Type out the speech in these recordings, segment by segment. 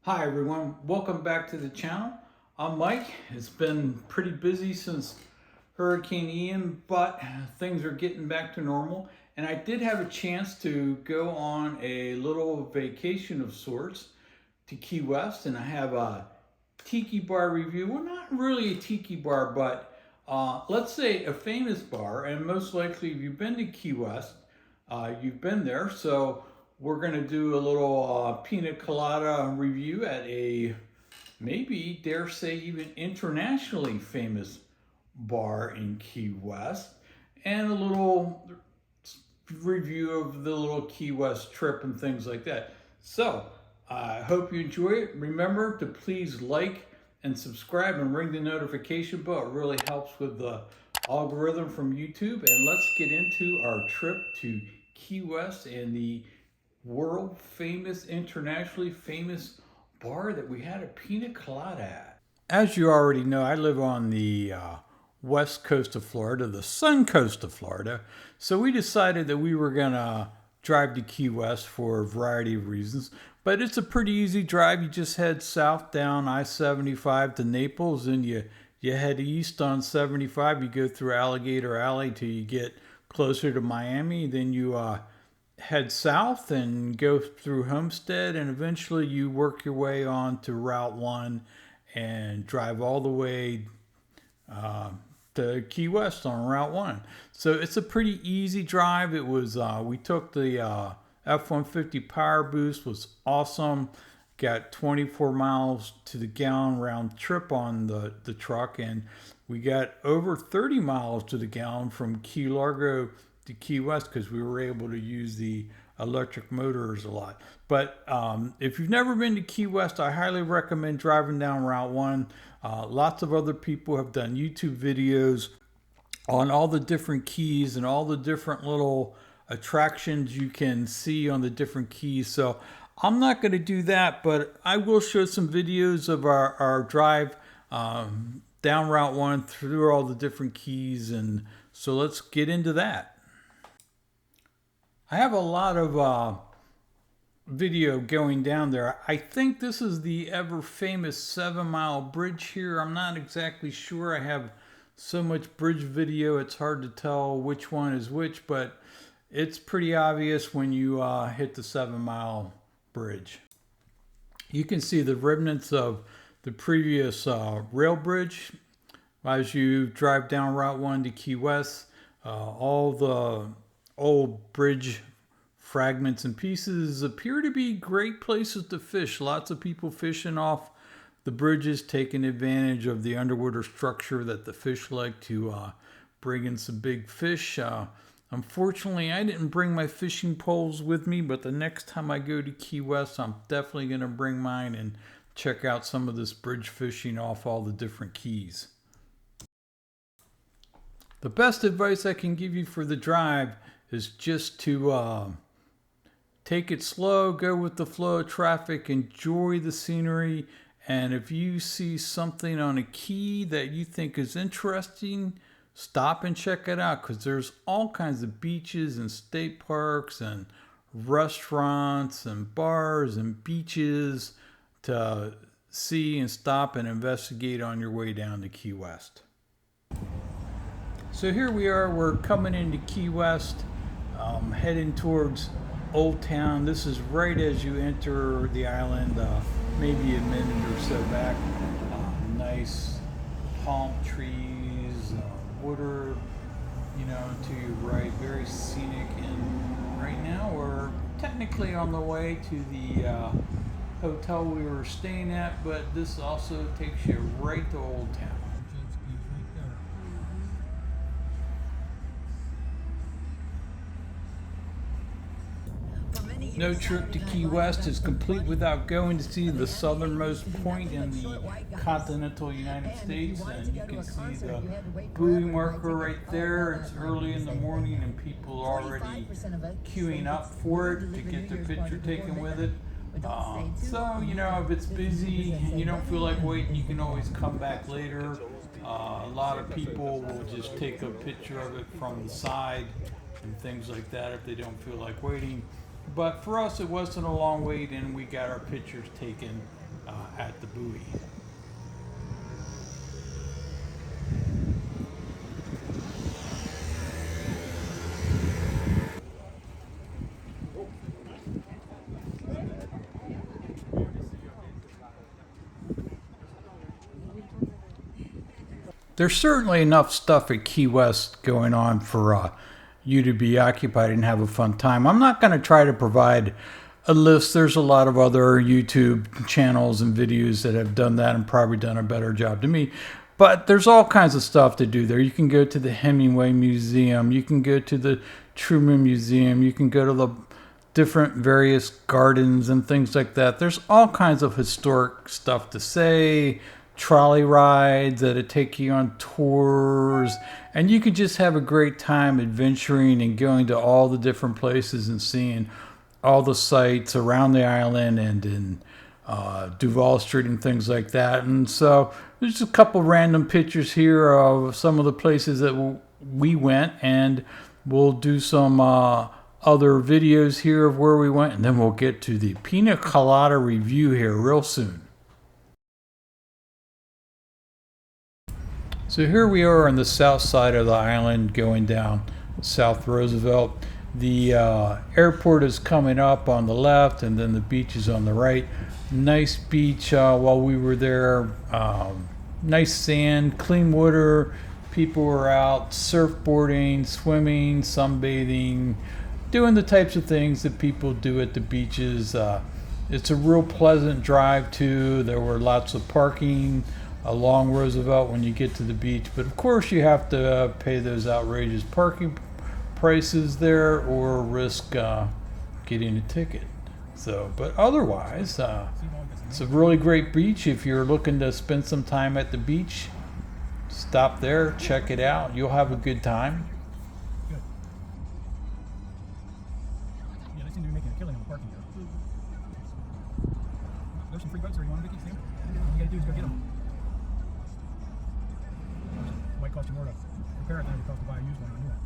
Hi everyone, welcome back to the channel. I'm Mike. It's been pretty busy since Hurricane Ian, but things are getting back to normal. And I did have a chance to go on a little vacation of sorts to Key West, and I have a Tiki Bar review. Well, not really a Tiki Bar, but let's say a famous bar. And most likely, if you've been to Key West, you've been there. So we're going to do a little Pinacolada review at a maybe, dare say, even internationally famous bar in Key West, and a little review of the little Key West trip and things like that. So I hope you enjoy it. Remember to please like and subscribe and ring the notification bell. It really helps with the algorithm from YouTube. And let's get into our trip to Key West and the world famous, internationally famous bar that we had a pina colada at. As you already know, I live on the west coast of Florida, the sun coast of Florida. So we decided that we were going to drive to Key West for a variety of reasons. But it's a pretty easy drive. You just head south down I-75 to Naples, and you head east on 75. You go through Alligator Alley till you get closer to Miami. Then you head south and go through Homestead, and eventually you work your way on to Route 1 and drive all the way to Key West on Route 1. So it's a pretty easy drive. It was, we took the F-150 Power Boost, was awesome. Got 24 miles to the gallon round trip on the truck, and we got over 30 miles to the gallon from Key Largo to Key West because we were able to use the electric motors a lot. But if you've never been to Key West, I highly recommend driving down Route 1. Lots of other people have done YouTube videos on all the different keys and all the different little attractions you can see on the different keys. So I'm not going to do that, but I will show some videos of our drive down Route 1 through all the different keys. And so let's get into that. I have a lot of video going down there. I think this is the ever famous 7-mile bridge here. I'm not exactly sure. I have so much bridge video, it's hard to tell which one is which, but it's pretty obvious when you hit the 7-mile bridge. You can see the remnants of the previous rail bridge as you drive down Route 1 to Key West. All the old bridge fragments and pieces appear to be great places to fish. Lots of people fishing off the bridges, taking advantage of the underwater structure that the fish like to bring in some big fish. Unfortunately, I didn't bring my fishing poles with me, but the next time I go to Key West, I'm definitely going to bring mine and check out some of this bridge fishing off all the different keys. The best advice I can give you for the drive is just to take it slow, go with the flow of traffic, enjoy the scenery, and if you see something on a key that you think is interesting, stop and check it out, because there's all kinds of beaches and state parks and restaurants and bars and beaches to see and stop and investigate on your way down to Key West. So here we are, we're coming into Key West, heading towards Old Town. This is right as you enter the island, maybe a minute or so back. Nice palm trees, water, to your right, very scenic. And right now we're technically on the way to the hotel we were staying at, but this also takes you right to Old Town. No trip to Key West is complete without going to see the southernmost point in the continental United States. And you can see the buoy marker right there. It's early in the morning and people are already queuing up for it to get their picture taken with it. So, if it's busy and you don't feel like waiting, you can always come back later. A lot of people will just take a picture of it from the side and things like that if they don't feel like waiting. But for us, it wasn't a long wait, and we got our pictures taken at the buoy. There's certainly enough stuff at Key West going on for you to be occupied and have a fun time. I'm not going to try to provide a list. There's a lot of other YouTube channels and videos that have done that and probably done a better job than me. But there's all kinds of stuff to do there. You can go to the Hemingway Museum. You can go to the Truman Museum. You can go to the different various gardens and things like that. There's all kinds of historic stuff to say, trolley rides that take you on tours, and you could just have a great time adventuring and going to all the different places and seeing all the sites around the island and in Duval Street and things like that. And so there's a couple random pictures here of some of the places that we went, and we'll do some other videos here of where we went, and then we'll get to the Pinacolada review here real soon. So here we are on the south side of the island going down South Roosevelt. The airport is coming up on the left, and then the beach is on the right. Nice beach while we were there. Nice sand, clean water. People were out surfboarding, swimming, sunbathing, doing the types of things that people do at the beaches. It's a real pleasant drive too. There were lots of parking along Roosevelt when you get to the beach, but of course you have to pay those outrageous parking prices there or risk getting a ticket. So, but otherwise, it's a really great beach. If you're looking to spend some time at the beach, stop there, check it out. You'll have a good time. Good. Yeah, they seem to be making a killing on the parking there. There's some free boats there. You want them, Vicky? See them? All you gotta do is go get them. It might cost you more to repair it than it costs to buy a used one or a new one.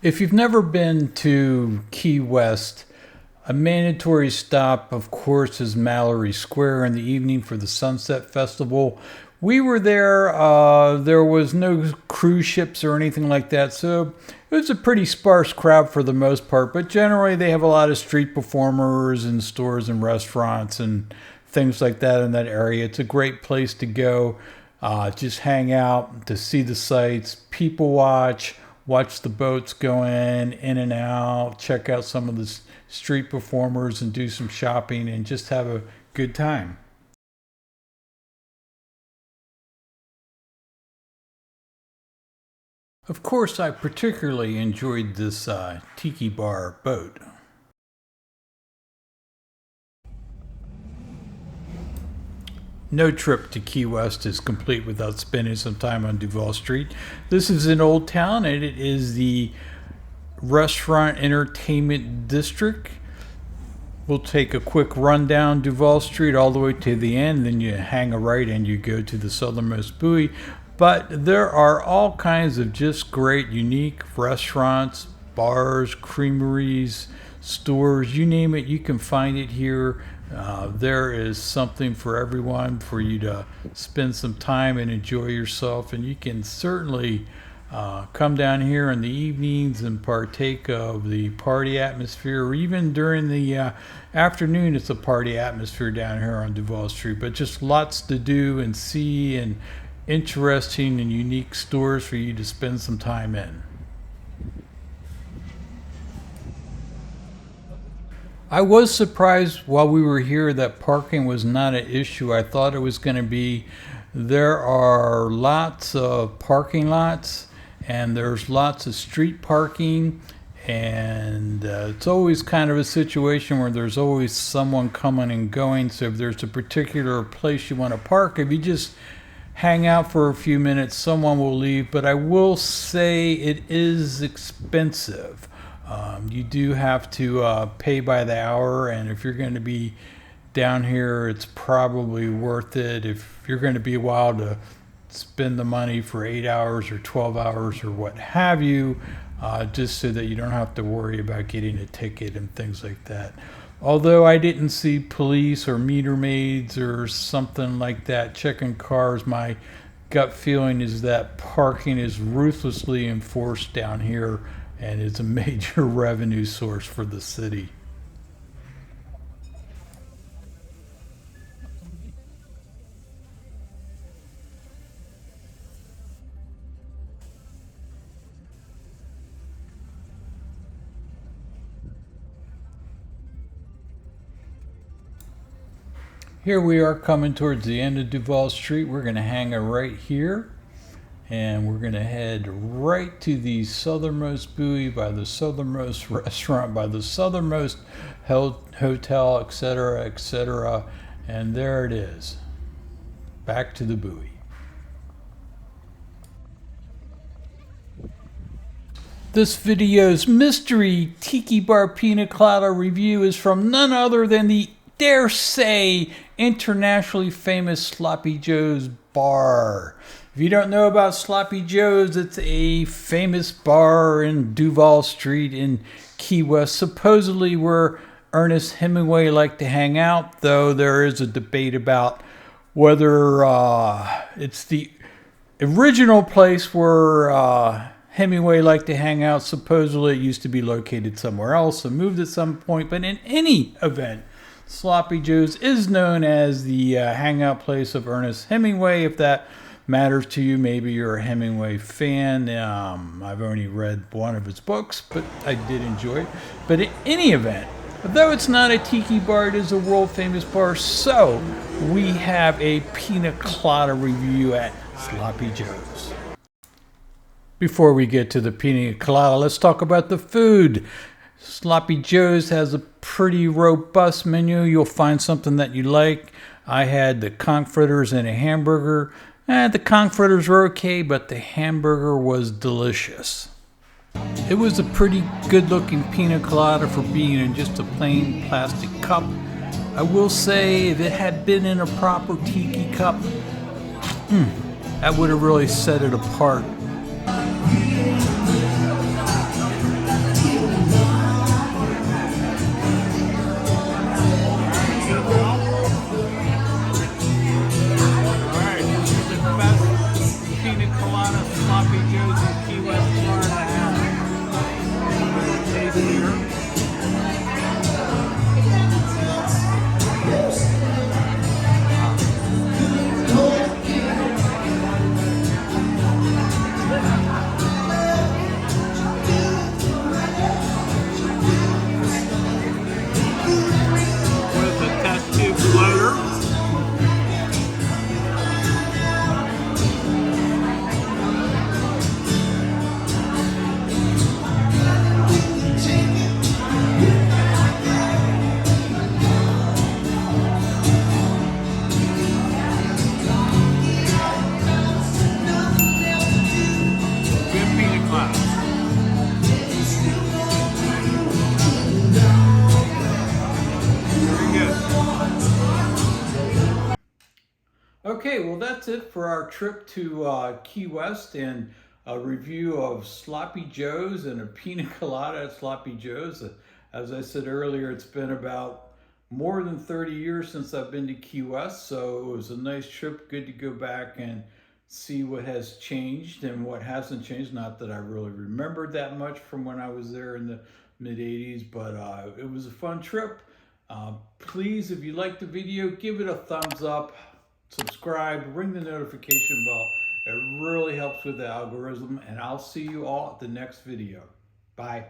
If you've never been to Key West, a mandatory stop, of course, is Mallory Square in the evening for the Sunset Festival. We were there. There was no cruise ships or anything like that, so it was a pretty sparse crowd for the most part. But generally, they have a lot of street performers and stores and restaurants and things like that in that area. It's a great place to go, just hang out, to see the sights, people watch the boats go in and out, check out some of the street performers and do some shopping and just have a good time. Of course, I particularly enjoyed this Tiki Bar boat. No trip to Key West is complete without spending some time on Duval Street. This is an old town, and it is the restaurant entertainment district. We'll take a quick run down Duval Street all the way to the end, then you hang a right and you go to the southernmost buoy. But there are all kinds of just great, unique restaurants, bars, creameries, stores, you name it, you can find it here. There is something for everyone for you to spend some time and enjoy yourself, and you can certainly come down here in the evenings and partake of the party atmosphere, or even during the afternoon. It's a party atmosphere down here on Duval Street, but just lots to do and see, and interesting and unique stores for you to spend some time in. I was surprised while we were here that parking was not an issue. I thought it was going to be. There are lots of parking lots and there's lots of street parking, and it's always kind of a situation where there's always someone coming and going. So if there's a particular place you want to park, if you just hang out for a few minutes, someone will leave. But I will say it is expensive. You do have to pay by the hour, and if you're going to be down here, it's probably worth it. If you're going to be a while, to spend the money for 8 hours or 12 hours or what have you, just so that you don't have to worry about getting a ticket and things like that. Although I didn't see police or meter maids or something like that checking cars, my gut feeling is that parking is ruthlessly enforced down here, and it's a major revenue source for the city. Here we are coming towards the end of Duval Street. We're going to hang it right here, and we're going to head right to the southernmost buoy by the southernmost restaurant, by the southernmost hotel, etc., etc. And there it is. Back to the buoy. This video's mystery Tiki Bar Pinacolada review is from none other than the, dare say, internationally famous Sloppy Joe's bar. If you don't know about Sloppy Joe's, it's a famous bar in Duval Street in Key West, supposedly where Ernest Hemingway liked to hang out, though there is a debate about whether it's the original place where Hemingway liked to hang out. Supposedly it used to be located somewhere else and moved at some point, but in any event, Sloppy Joe's is known as the hangout place of Ernest Hemingway. If that matters to you, maybe you're a Hemingway fan. I've only read one of his books, but I did enjoy it. But in any event, though it's not a tiki bar, it is a world famous bar. So we have a pina colada review at Sloppy Joe's. Before we get to the pina colada, let's talk about the food. Sloppy Joe's has a pretty robust menu. You'll find something that you like. I had the conch fritters and a hamburger. The conch fritters were okay, but the hamburger was delicious. It was a pretty good looking pina colada for being in just a plain plastic cup. I will say, if it had been in a proper tiki cup, that would have really set it apart. Sloppy Joe's in Key West, Florida. Taste here. With a test tube floater. Okay, well that's it for our trip to Key West and a review of Sloppy Joe's and a pina colada at Sloppy Joe's. As I said earlier, it's been about more than 30 years since I've been to Key West, so it was a nice trip. Good to go back and see what has changed and what hasn't changed. Not that I really remembered that much from when I was there in the mid-80s, but it was a fun trip. Please, if you liked the video, give it a thumbs up. Subscribe, ring the notification bell. It really helps with the algorithm, and I'll see you all at the next video. Bye.